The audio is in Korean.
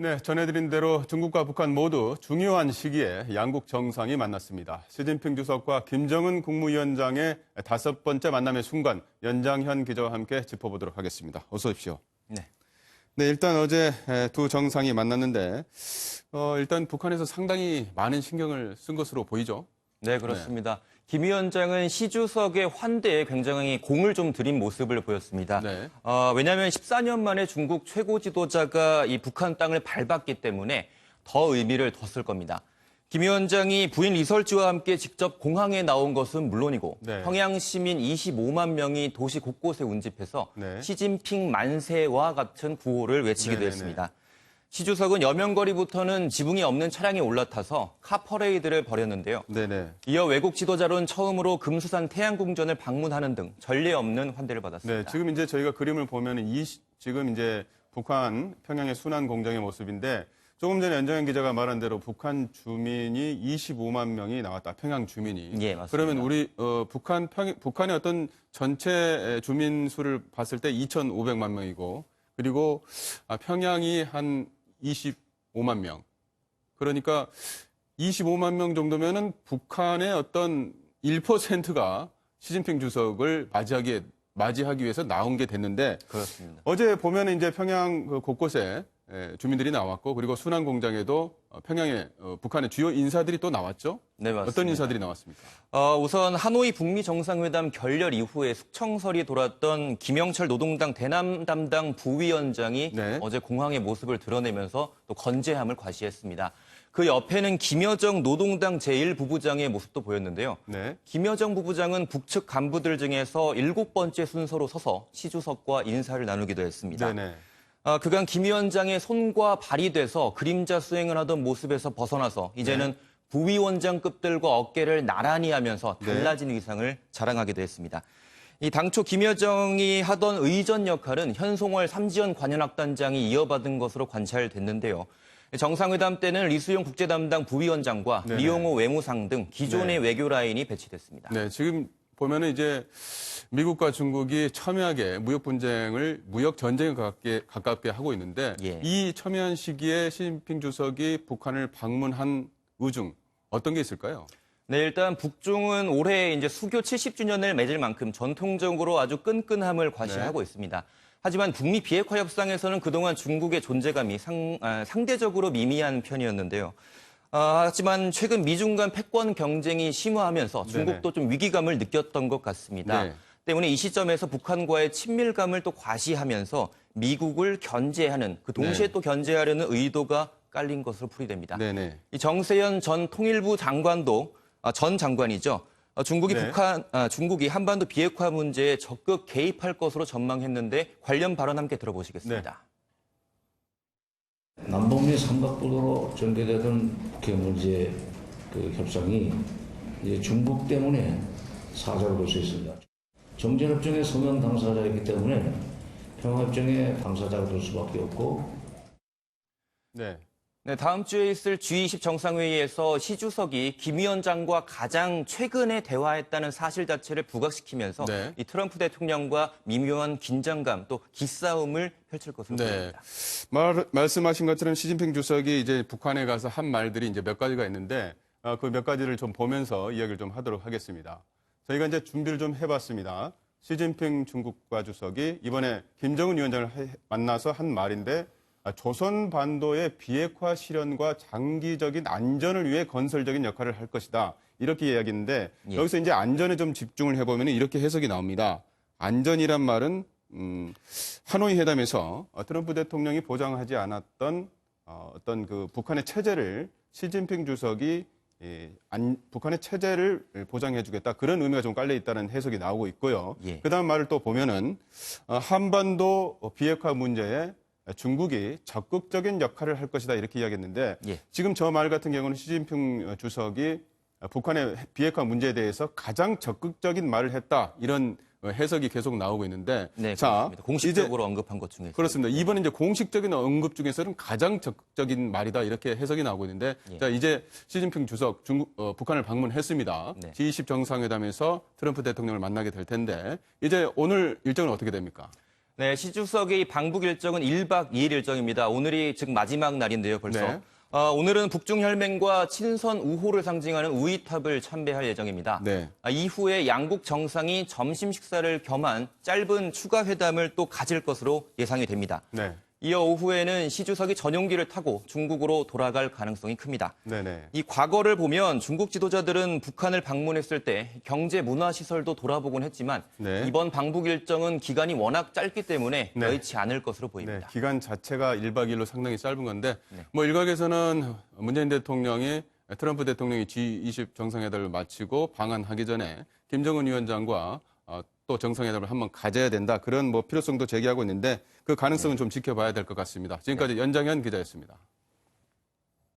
네, 전해드린 대로 중국과 북한 모두 중요한 시기에 양국 정상이 만났습니다. 시진핑 주석과 김정은 국무위원장의 5번째 만남의 순간, 연장현 기자와 함께 짚어보도록 하겠습니다. 어서 오십시오. 네. 네, 일단 어제 두 정상이 만났는데 일단 북한에서 상당히 많은 신경을 쓴 것으로 보이죠. 네, 그렇습니다. 김 위원장은 시 주석의 환대에 굉장히 공을 좀 들인 모습을 보였습니다. 네. 왜냐하면 14년 만에 중국 최고 지도자가 이 북한 땅을 밟았기 때문에 더 의미를 뒀을 겁니다. 김 위원장이 부인 리설주와 함께 직접 공항에 나온 것은 물론이고 네. 평양 시민 25만 명이 도시 곳곳에 운집해서 네. 시진핑 만세와 같은 구호를 외치기도 네네네. 했습니다. 시 주석은 여명거리부터는 지붕이 없는 차량에 올라타서 카퍼레이드를 벌였는데요. 네네. 이어 외국 지도자로는 처음으로 금수산 태양궁전을 방문하는 등 전례 없는 환대를 받았습니다. 네, 지금 이제 저희가 그림을 보면은 지금 이제 북한 평양의 순환 공장의 모습인데 조금 전에 연정현 기자가 말한 대로 북한 주민이 25만 명이 나왔다. 평양 주민이. 예, 맞습니다. 그러면 우리 북한의 어떤 전체 주민 수를 봤을 때 2,500만 명이고 그리고 평양이 한 25만 명. 그러니까 25만 명 정도면은 북한의 어떤 1%가 시진핑 주석을 맞이하기 위해서 나온 게 됐는데 그렇습니다. 어제 보면은 이제 평양 곳곳에 주민들이 나왔고 그리고 순환 공장에도 평양의 북한의 주요 인사들이 또 나왔죠. 네, 맞습니다. 어떤 인사들이 나왔습니까? 우선 하노이 북미 정상회담 결렬 이후에 숙청설이 돌았던 김영철 노동당 대남 담당 부위원장이 네. 어제 공항의 모습을 드러내면서 또 건재함을 과시했습니다. 그 옆에는 김여정 노동당 제1부부장의 모습도 보였는데요. 네. 김여정 부부장은 북측 간부들 중에서 7번째 순서로 서서 시 주석과 인사를 나누기도 했습니다. 네네. 그간 김 위원장의 손과 발이 돼서 그림자 수행을 하던 모습에서 벗어나서 이제는 부위원장급들과 어깨를 나란히 하면서 달라진 의상을 자랑하기도 했습니다. 이 당초 김여정이 하던 의전 역할은 현송월 삼지연 관현악단장이 이어받은 것으로 관찰됐는데요. 정상회담 때는 리수용 국제담당 부위원장과 네네. 리용호 외무상 등 기존의 외교 라인이 배치됐습니다. 네, 지금 보면은 이제 미국과 중국이 첨예하게 무역 전쟁에 가깝게 하고 있는데 예. 이 첨예한 시기에 시진핑 주석이 북한을 방문한 의중 어떤 게 있을까요? 네, 일단 북중은 올해 이제 수교 70주년을 맺을 만큼 전통적으로 아주 끈끈함을 과시하고 있습니다. 하지만 북미 비핵화 협상에서는 그동안 중국의 존재감이 상대적으로 미미한 편이었는데요. 하지만 최근 미중 간 패권 경쟁이 심화하면서 중국도 좀 위기감을 느꼈던 것 같습니다. 네. 때문에 이 시점에서 북한과의 친밀감을 또 과시하면서 미국을 견제하는 그 동시에 또 견제하려는 의도가 깔린 것으로 풀이됩니다. 네네. 이 정세현 전 통일부 장관도 전 장관이죠. 중국이 한반도 비핵화 문제에 적극 개입할 것으로 전망했는데 관련 발언 함께 들어보시겠습니다. 남북미 삼각구도로 전개되던 북핵 문제 협상이 이제 중국 때문에 사자로 볼 수 있습니다. 정전협정의 서명 당사자이기 때문에 평화협정의 당사자가 될 수밖에 없고. 네, 다음 주에 있을 G20 정상회의에서 시 주석이 김 위원장과 가장 최근에 대화했다는 사실 자체를 부각시키면서 이 트럼프 대통령과 미묘한 긴장감 또 기싸움을 펼칠 것으로 보입니다. 말씀하신 것처럼 시진핑 주석이 이제 북한에 가서 한 말들이 이제 몇 가지가 있는데 그 몇 가지를 좀 보면서 이야기를 좀 하도록 하겠습니다. 저희가 이제 준비를 좀 해봤습니다. 시진핑 중국과 주석이 이번에 김정은 위원장을 만나서 한 말인데 조선 반도의 비핵화 실현과 장기적인 안전을 위해 건설적인 역할을 할 것이다. 이렇게 이야기했는데 여기서 이제 안전에 좀 집중을 해보면 이렇게 해석이 나옵니다. 안전이란 말은 하노이 회담에서 트럼프 대통령이 보장하지 않았던 어떤 그 북한의 체제를 시진핑 주석이 북한의 체제를 보장해주겠다. 그런 의미가 좀 깔려 있다는 해석이 나오고 있고요. 그다음 말을 또 보면은 한반도 비핵화 문제에 중국이 적극적인 역할을 할 것이다 이렇게 이야기했는데 지금 저 말 같은 경우는 시진핑 주석이 북한의 비핵화 문제에 대해서 가장 적극적인 말을 했다 이런 해석이 계속 나오고 있는데 네, 자, 공식적으로 언급한 것 중에 그렇습니다. 이번에 이제 공식적인 언급 중에서는 가장 적극적인 말이다 이렇게 해석이 나오고 있는데 자 이제 시진핑 주석 북한을 방문했습니다. G20 정상회담에서 트럼프 대통령을 만나게 될 텐데 이제 오늘 일정은 어떻게 됩니까? 네, 시 주석의 방북 일정은 1박 2일 일정입니다. 오늘이 즉 마지막 날인데요, 벌써. 네. 오늘은 북중 혈맹과 친선 우호를 상징하는 우이탑을 참배할 예정입니다. 네. 이후에 양국 정상이 점심 식사를 겸한 짧은 추가 회담을 또 가질 것으로 예상이 됩니다. 네. 이어 오후에는 시 주석이 전용기를 타고 중국으로 돌아갈 가능성이 큽니다. 네네. 이 과거를 보면 중국 지도자들은 북한을 방문했을 때 경제 문화 시설도 돌아보곤 했지만 네. 이번 방북 일정은 기간이 워낙 짧기 때문에 네. 여의치 않을 것으로 네, 보입니다. 기간 자체가 1박 2일로 상당히 짧은 건데 네. 뭐 일각에서는 문재인 대통령이 트럼프 대통령이 G20 정상회담을 마치고 방한하기 전에 김정은 위원장과 또 정상회담을 한번 가져야 된다. 그런 뭐 필요성도 제기하고 있는데 그 가능성은 좀 지켜봐야 될 것 같습니다. 지금까지 연장현 기자였습니다.